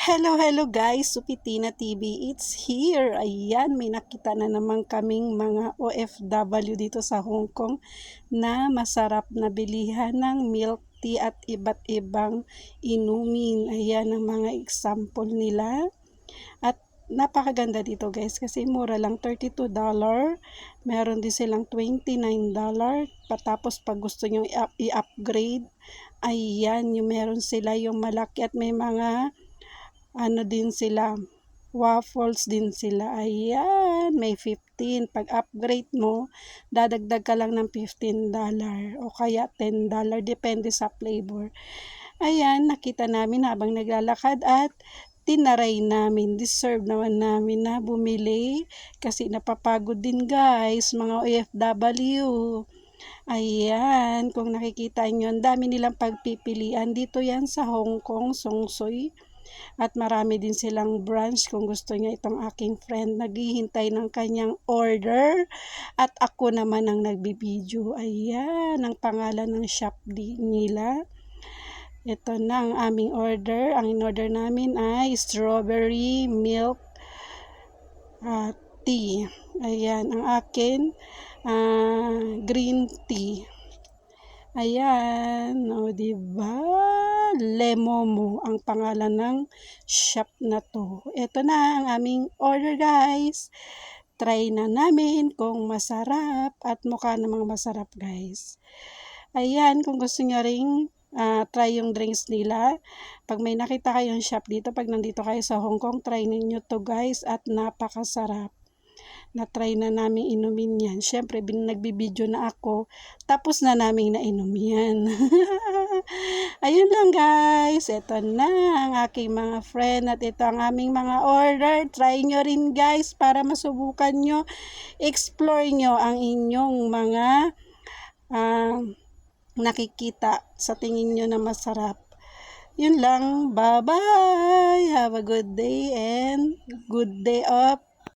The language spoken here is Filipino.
Hello, hello guys! Supitina TV, it's here! Ayan, may nakita na naman kaming mga OFW dito sa Hong Kong na masarap na bilihan ng milk tea at iba't ibang inumin. Ayan ang mga example nila. At napakaganda dito guys kasi mura lang, $32. Meron din silang $29. Patapos pag gusto nyo i-upgrade, ayan, yung meron sila yung malaki at may mga din sila, waffles din sila. Ayan, may 15. Pag upgrade mo, dadagdag ka lang ng $15 o kaya $10, depende sa flavor. Ayan, nakita namin habang naglalakad at tinaray namin. Deserve naman namin na bumili kasi napapagod din guys, mga OFW. Ayan, kung nakikita nyo, ang dami nilang pagpipilian. Dito yan sa Hong Kong, Song Soi. At marami din silang branch kung gusto niya. Itong aking friend naghihintay ng kanyang order at ako naman ang nagbibideo. Ayan ang pangalan ng shop nila. Ito na ang aming order. Ang in-order namin ay strawberry milk tea. Ayan ang akin green tea. Ayan, o diba? Lemomo ang pangalan ng shop na to. Ito na ang aming order guys. Try na namin kung masarap at mukha namang masarap guys. Ayan, kung gusto nyo ring try yung drinks nila. Pag may nakita kayong shop dito, pag nandito kayo sa Hong Kong, try ninyo to guys at napakasarap. Na-try na namin inumin yan. Siyempre, nagbibideo na ako. Tapos na namin nainom yan. Ayun lang guys. Ito na ang aking mga friend. At ito ang aming mga order. Try nyo rin guys para masubukan nyo. Explore nyo ang inyong mga nakikita sa tingin nyo na masarap. Yun lang. Bye-bye. Have a good day and good day off.